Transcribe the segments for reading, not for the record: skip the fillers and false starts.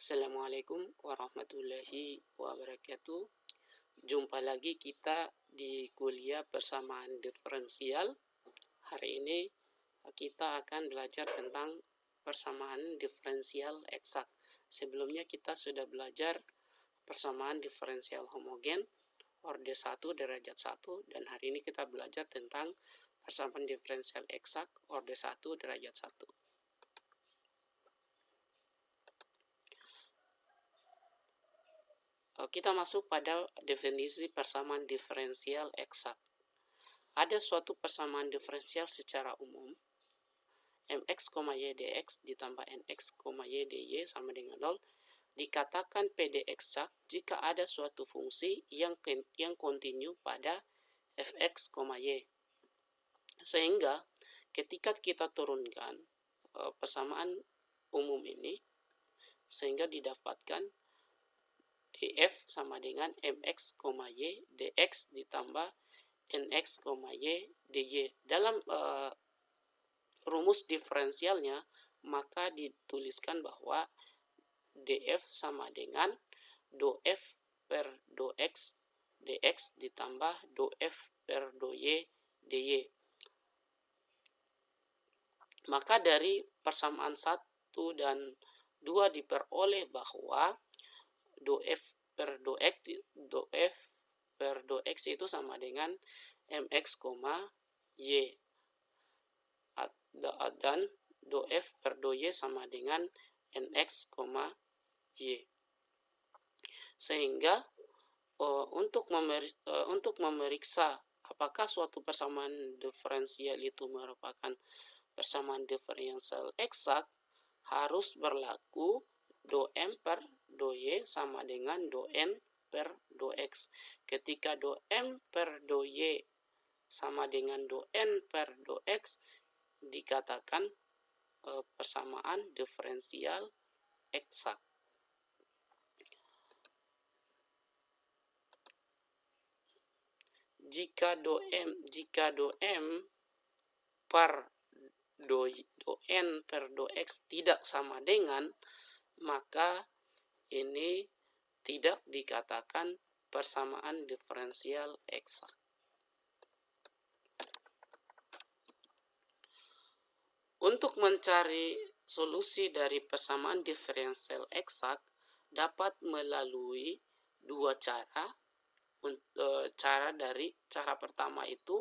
Assalamualaikum warahmatullahi wabarakatuh. Jumpa lagi kita di kuliah persamaan diferensial. Hari ini kita akan belajar tentang persamaan diferensial eksak. Sebelumnya kita sudah belajar persamaan diferensial homogen orde 1 derajat 1, dan hari ini kita belajar tentang persamaan diferensial eksak orde 1 derajat 1. Kita masuk pada definisi persamaan diferensial eksak. Ada suatu persamaan diferensial secara umum, mx, y dx ditambah nx, y dy sama dengan 0, dikatakan PD eksak jika ada suatu fungsi yang kontinu pada fx, y. Sehingga ketika kita turunkan persamaan umum ini, sehingga didapatkan df sama dengan mx, y dx ditambah nx, y dy. Dalam rumus diferensialnya maka dituliskan bahwa df sama dengan do f per do x dx ditambah do f per do y dy. Maka dari persamaan 1 dan 2 diperoleh bahwa do f per do x itu sama dengan mx, y, dan do f per do y sama dengan nx, y. Sehingga untuk memeriksa apakah suatu persamaan diferensial itu merupakan persamaan diferensial eksak, harus berlaku do m per do y sama dengan do n per do x. Ketika do m per do y sama dengan do n per do x, dikatakan persamaan diferensial eksak. Jika do m per do n per do x tidak sama dengan, maka ini tidak dikatakan persamaan diferensial eksak. Untuk mencari solusi dari persamaan diferensial eksak dapat melalui dua cara. Cara pertama itu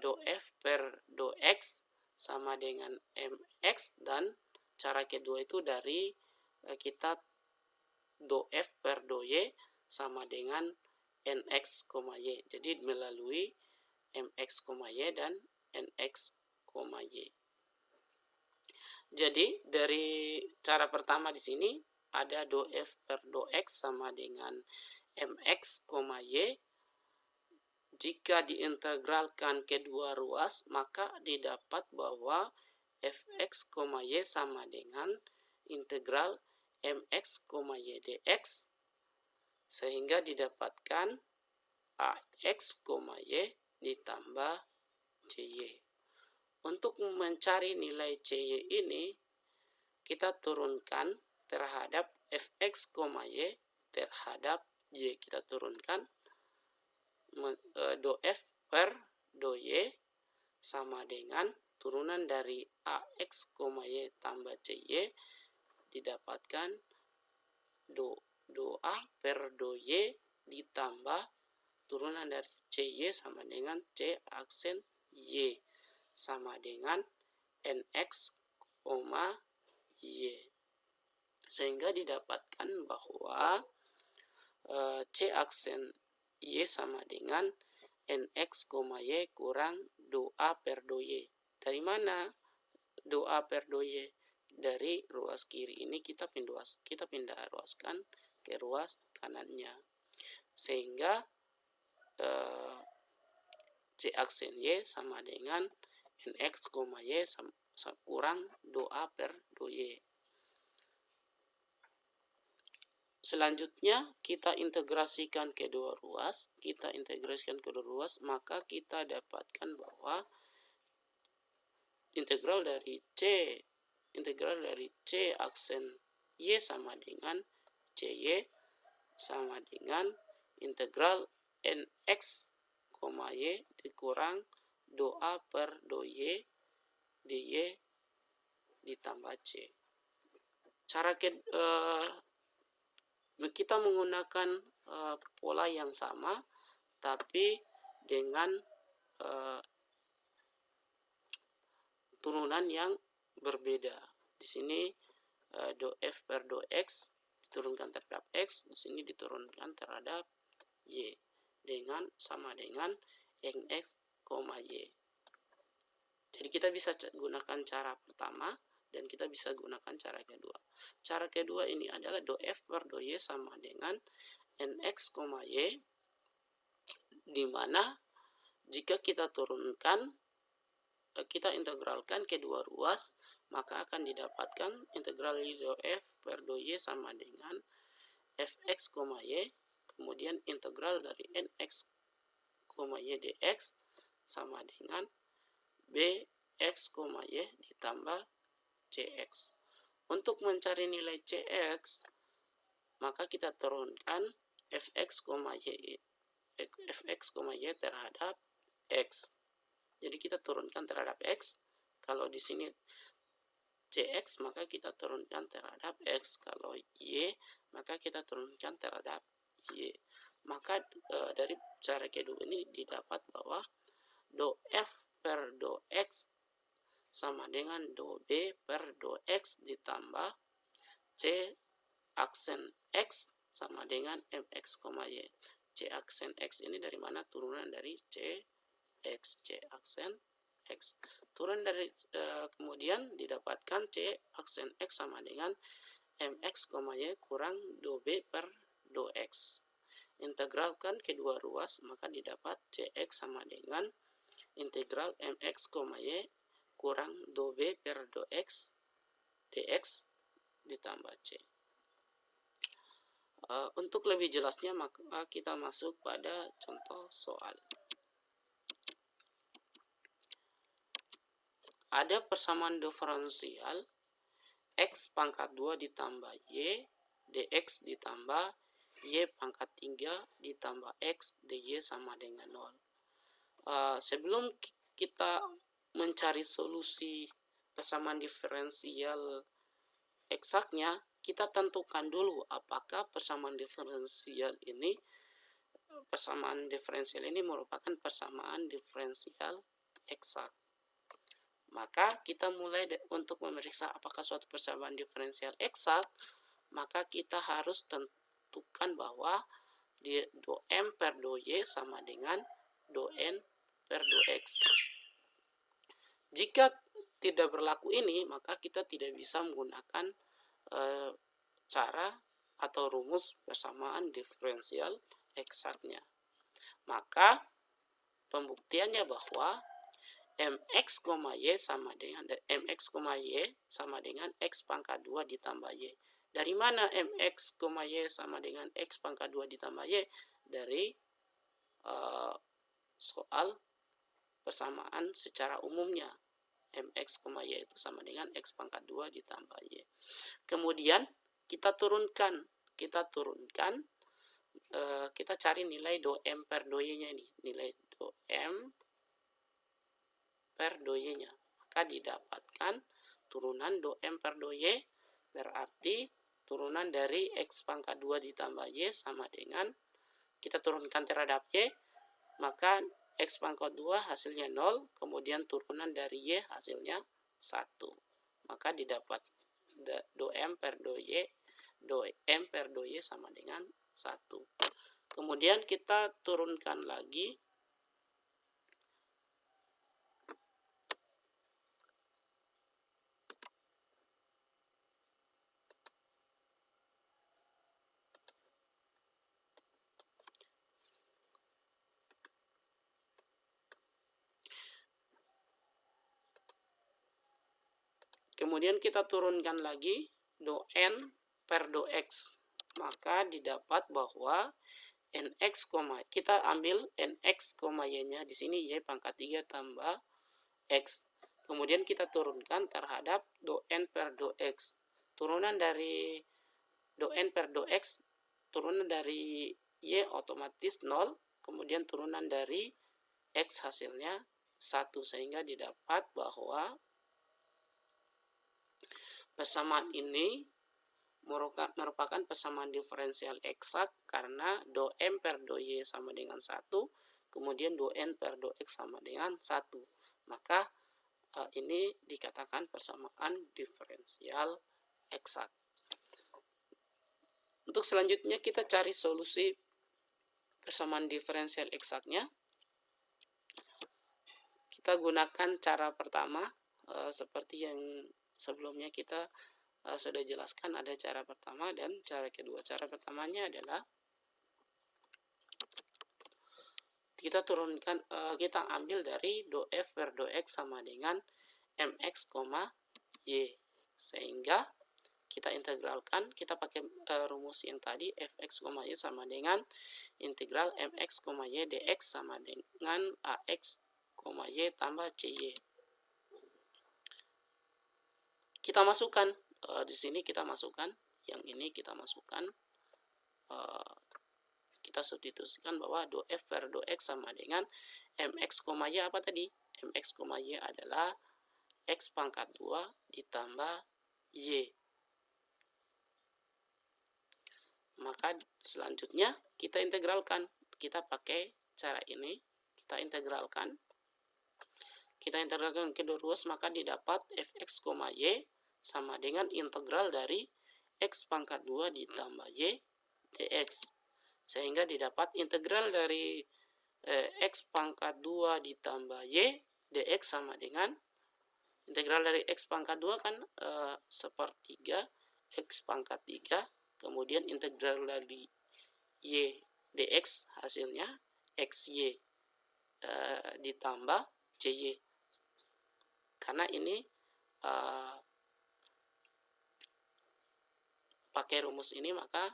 do f per do x sama dengan mx, dan cara kedua itu dari kita do f per do y sama dengan nx, y. Jadi melalui mx, y dan nx, y. Jadi dari cara pertama di sini ada do f per do x sama dengan mx, y. Jika diintegralkan kedua ruas, maka didapat bahwa fx, y sama dengan integral mx, y dx, sehingga didapatkan ax, y ditambah cy. Untuk mencari nilai cy ini, kita turunkan terhadap fx, y terhadap y. Kita turunkan do f per do y sama dengan turunan dari ax, y tambah cy, didapatkan do a per do y ditambah turunan dari cy sama dengan c aksen y sama dengan nx, y. Sehingga didapatkan bahwa c aksen y sama dengan nx, y kurang do a per do y. Dari mana do a per do y? Dari ruas kiri ini kita pindah ruaskan ke ruas kanannya, sehingga c aksen y sama dengan nx, y kurang do a per do y. Selanjutnya kita integrasikan kedua ruas. Maka kita dapatkan bahwa integral dari c aksen Y sama dengan CY sama dengan integral NX, Y dikurang do A per do Y dy ditambah C. Cara kita menggunakan pola yang sama, tapi dengan turunan yang berbeda. Di sini do F per do X diturunkan terhadap X, di sini diturunkan terhadap Y dengan sama dengan NX, Y. Jadi kita bisa gunakan cara pertama dan kita bisa gunakan cara kedua. Cara kedua ini adalah do F per do Y sama dengan NX, Y, di mana jika kita turunkan, kita integralkan kedua ruas, maka akan didapatkan integral do F per do Y sama dengan Fx, Y, kemudian integral dari Nx, Y dx sama dengan Bx, Y ditambah Cx. Untuk mencari nilai Cx, maka kita turunkan Fx, Y terhadap X. Jadi kita turunkan terhadap X. Kalau di sini Cx, maka kita turunkan terhadap X. Kalau Y, maka kita turunkan terhadap Y. Maka dari cara kedua ini didapat bahwa do F per do X sama dengan do B per do X ditambah C aksen X sama dengan Mx, Y. C aksen X ini dari mana? Turunan dari C X, C aksen X. Turun dari kemudian didapatkan C aksen X sama dengan Mx, Y kurang do B per do X. Integralkan kedua ruas, maka didapat Cx sama dengan integral Mx, Y kurang do B per do X dx ditambah C. Untuk lebih jelasnya, maka kita masuk pada contoh soal. Ada persamaan diferensial X pangkat 2 ditambah Y dx ditambah Y pangkat 3 ditambah X dy sama dengan 0. Sebelum kita mencari solusi persamaan diferensial eksaknya, kita tentukan dulu apakah persamaan diferensial ini merupakan persamaan diferensial eksak. Maka kita mulai untuk memeriksa apakah suatu persamaan diferensial eksak, maka kita harus tentukan bahwa do M per do Y sama dengan do N per do X. Jika tidak berlaku ini, maka kita tidak bisa menggunakan cara atau rumus persamaan diferensial eksaknya. Maka pembuktiannya bahwa Mx, Y sama dengan X pangkat 2 ditambah Y. Dari mana Mx, Y sama dengan X pangkat 2 ditambah Y? Dari soal persamaan secara umumnya. Mx, Y itu sama dengan X pangkat 2 ditambah Y. Kemudian kita turunkan, kita cari nilai do M per do Y-nya ini. Nilai do M per do Y-nya. Maka didapatkan turunan do M per do Y, berarti turunan dari X pangkat 2 ditambah Y sama dengan, kita turunkan terhadap Y, maka X pangkat 2 hasilnya 0, kemudian turunan dari Y hasilnya 1. Maka didapat do M per do Y sama dengan 1. Kemudian kita turunkan lagi. Kemudian kita turunkan lagi do N per do X. Maka didapat bahwa Nx, kita ambil Nx, Y-nya di sini Y pangkat 3 tambah X. Kemudian kita turunkan terhadap do N per do X. turunan dari do n per do x, turunan dari y otomatis 0, kemudian turunan dari x hasilnya 1, sehingga didapat bahwa persamaan ini merupakan persamaan diferensial eksak karena do m per do y sama dengan 1, kemudian do n per do x sama dengan 1. Maka ini dikatakan persamaan diferensial eksak. Untuk selanjutnya kita cari solusi persamaan diferensial eksaknya. Kita gunakan cara pertama, seperti yang sebelumnya kita sudah jelaskan, ada cara pertama dan cara kedua. Cara pertamanya adalah kita turunkan, kita ambil dari do f per do x sama dengan mx, y, sehingga kita integralkan, kita pakai rumus yang tadi, fx, y sama dengan integral mx, y dx sama dengan ax, y tambah cy. Kita masukkan, di sini kita masukkan, yang ini kita masukkan, kita substitusikan bahwa do f per do x sama dengan mx, y apa tadi? Mx, y adalah x pangkat 2 ditambah y. Maka selanjutnya kita integralkan, kita pakai cara ini, kita integralkan kedua ruas, maka didapat fx, y sama dengan integral dari x pangkat 2 ditambah y dx, sehingga didapat integral dari x pangkat 2 ditambah y dx sama dengan integral dari x pangkat 2 kan sepertiga x pangkat 3, kemudian integral dari y dx hasilnya xy ditambah cy. Karena ini pakai rumus ini, maka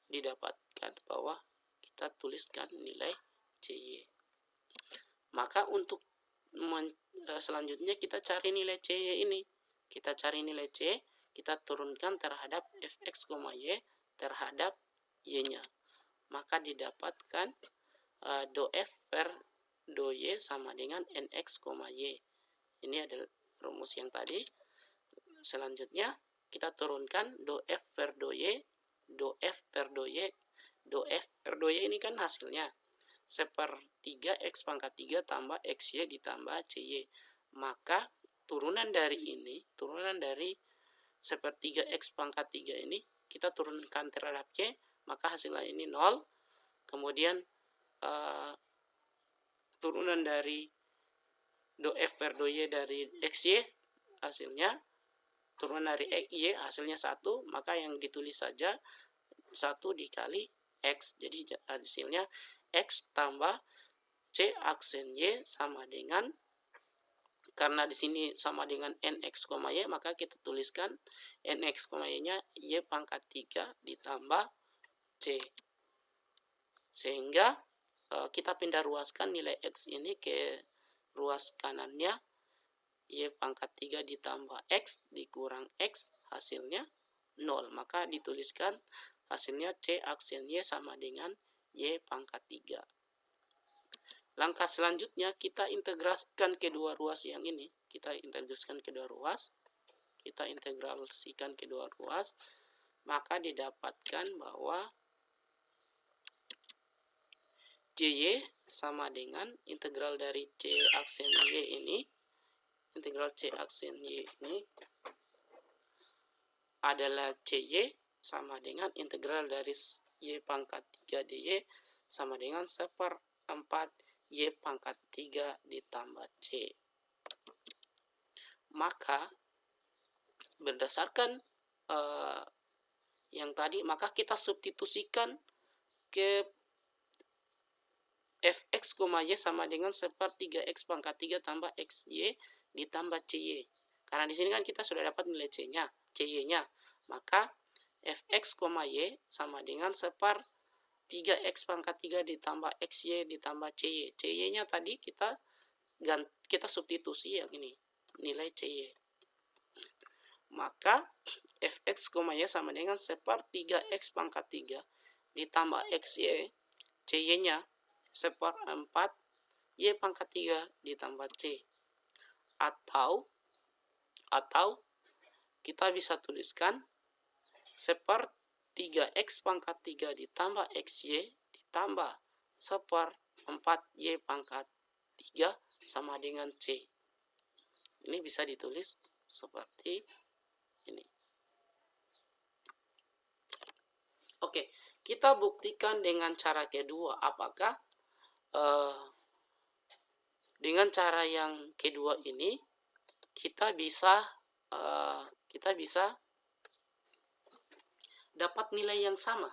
didapatkan bahwa kita tuliskan nilai cy. Maka untuk selanjutnya kita cari nilai cy ini. Kita cari nilai c, kita turunkan terhadap fx, y terhadap y-nya. Maka didapatkan do f per do y sama dengan nx, y. Ini adalah rumus yang tadi. Selanjutnya kita turunkan do f per do y, do f per do y. Do f per do y ini kan hasilnya sepertiga x pangkat 3 tambah xy ditambah cy. Maka turunan dari ini, turunan dari sepertiga x pangkat 3 ini kita turunkan terhadap y, maka hasilnya ini 0. Kemudian turunan dari do f per do y dari xy hasilnya, turunan dari y hasilnya 1, maka yang ditulis saja 1 dikali x. Jadi hasilnya x tambah c aksen y sama dengan, karena di sini sama dengan nx, y, maka kita tuliskan nx, y-nya y pangkat 3 ditambah c. Sehingga kita pindah ruaskan nilai x ini ke ruas kanannya, y pangkat 3 ditambah x dikurang x hasilnya 0. Maka dituliskan hasilnya c aksen y sama dengan y pangkat 3. Langkah selanjutnya kita integrasikan kedua ruas yang ini. Kita integrasikan kedua ruas. Kita integrasikan kedua ruas. Maka didapatkan bahwa cy sama dengan integral dari c aksen y ini. Integral c aksen y ini adalah cy sama dengan integral dari y pangkat 3 dy sama dengan 1/4 y pangkat 3 ditambah c. Maka berdasarkan yang tadi, maka kita substitusikan ke fx, y sama dengan 1/3 x pangkat 3 tambah xy ditambah cy. Karena di sini kan kita sudah dapat nilai c-nya, cy-nya. Maka fx, y sama dengan 1/3 x pangkat 3 ditambah xy ditambah cy. Cy-nya tadi kita substitusi yang ini, nilai cy. maka fx, y sama dengan sepertiga x pangkat 3 ditambah xy, cy-nya seperempat y pangkat 3 ditambah c. Atau kita bisa tuliskan sepertiga x pangkat 3 ditambah xy ditambah seperempat y pangkat 3 sama dengan c. Ini bisa ditulis seperti ini. Oke, kita buktikan dengan cara kedua. Apakah dengan cara yang kedua ini kita bisa dapat nilai yang sama.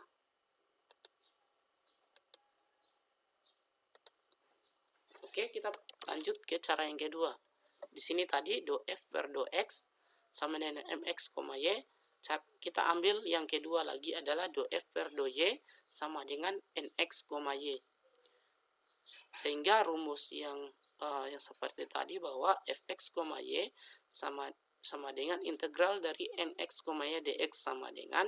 Oke, kita lanjut ke cara yang kedua. Di sini tadi do f per do x sama dengan mx, y. Kita ambil yang kedua lagi adalah do f per do y sama dengan nx, y. Sehingga rumus yang seperti tadi bahwa fx, y sama dengan integral dari nx, y dx sama dengan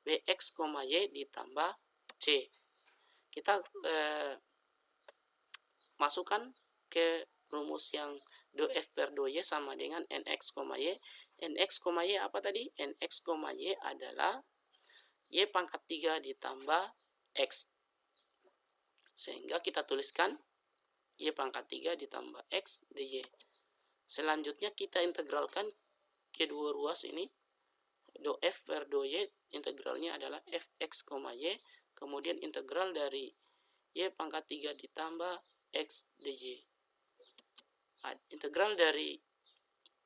bx, y ditambah c. Kita masukkan ke rumus yang do f per do y sama dengan nx, y. Nx, y apa tadi? Nx, y adalah y pangkat 3 ditambah x. Sehingga kita tuliskan y pangkat 3 ditambah x dy. Selanjutnya kita integralkan kedua ruas ini. Do f per do y integralnya adalah fx, y. Kemudian integral dari y pangkat 3 ditambah x dy. Integral dari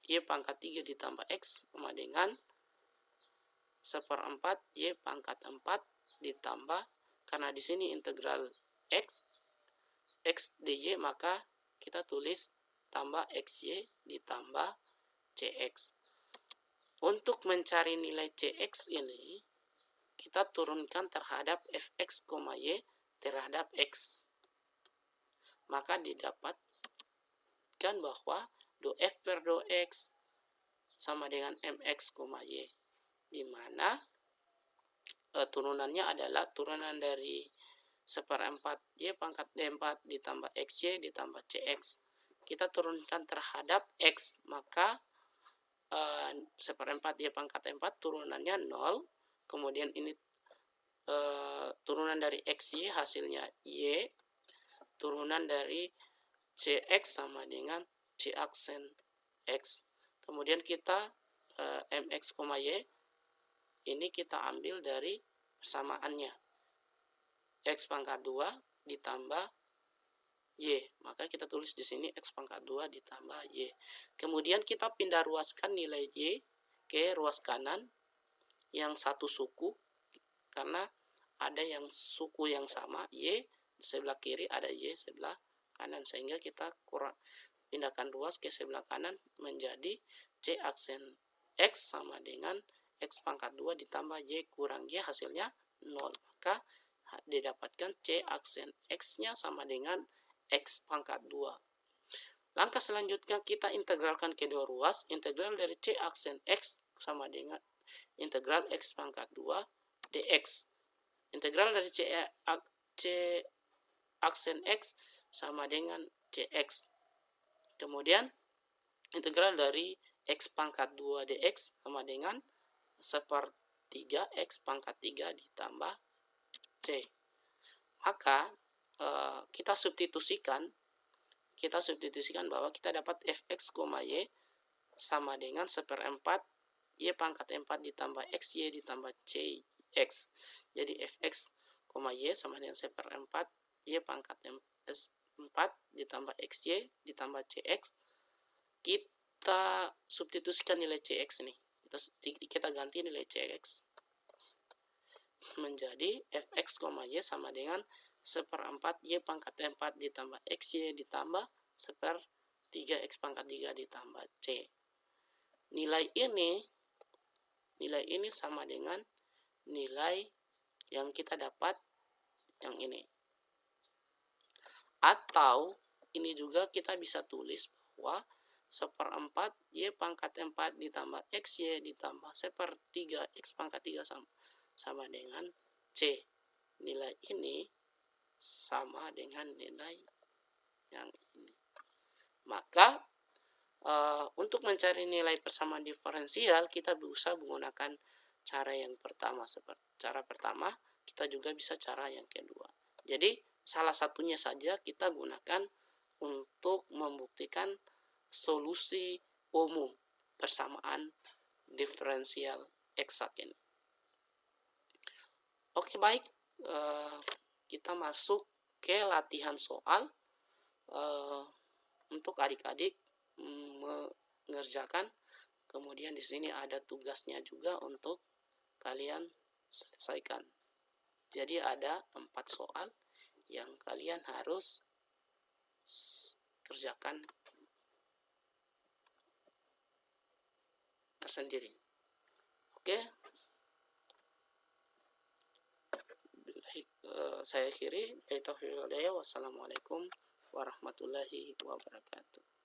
y pangkat 3 ditambah x sama dengan seperempat y pangkat 4 ditambah, karena di sini integral x dy, maka kita tulis tambah xy ditambah cx. Untuk mencari nilai cx ini, kita turunkan terhadap fx, y terhadap x. Maka didapatkan bahwa do f per do x sama dengan mx, y. Di mana turunannya adalah turunan dari seperempat y pangkat 4 ditambah xy ditambah cx. Kita turunkan terhadap x, maka seperempat y pangkat 4 turunannya 0. Kemudian ini turunan dari xy hasilnya y. Turunan dari cx sama dengan c aksen x. Kemudian kita mx, y ini kita ambil dari persamaannya. X pangkat 2 ditambah y. Maka kita tulis di sini x pangkat 2 ditambah y. Kemudian kita pindah ruaskan nilai y ke ruas kanan yang satu suku, karena ada yang suku yang sama, y di sebelah kiri, ada y sebelah kanan, sehingga kita pindahkan ruas ke sebelah kanan menjadi c aksen x sama dengan x pangkat 2 ditambah y kurang y, hasilnya 0. Maka didapatkan c aksen x-nya sama dengan x pangkat 2. Langkah selanjutnya kita integralkan kedua ruas. Integral dari c aksen x sama dengan integral x pangkat 2 dx. Integral dari c aksen x sama dengan cx. Kemudian integral dari x pangkat 2 dx sama dengan sepertiga x pangkat 3 ditambah c. Maka kita substitusikan bahwa kita dapat fx, y sama dengan seperempat y pangkat 4 ditambah xy ditambah cx. Jadi fx, y sama dengan seperempat y pangkat 4 ditambah xy ditambah cx. Kita substitusikan nilai cx ini. Kita ganti nilai cx menjadi fx, y sama dengan seperempat y pangkat 4 ditambah xy ditambah sepertiga x pangkat 3 ditambah c. Nilai ini sama dengan nilai yang kita dapat yang ini. Atau ini juga kita bisa tulis bahwa 1/4 Y pangkat 4 ditambah XY ditambah 1/3 X pangkat 3 sama dengan C. Nilai ini sama dengan nilai yang ini. Maka untuk mencari nilai persamaan diferensial, kita bisa menggunakan cara yang pertama. Cara pertama, kita juga bisa cara yang kedua. Jadi, salah satunya saja kita gunakan untuk membuktikan solusi umum persamaan diferensial eksak ini. Oke, baik. Kita masuk ke latihan soal. Untuk adik-adik mengerjakan. Kemudian di sini ada tugasnya juga untuk kalian selesaikan. Jadi ada 4 soal yang kalian harus kerjakan tersendiri. Oke. Baik, saya akhiri. Wassalamualaikum warahmatullahi wabarakatuh.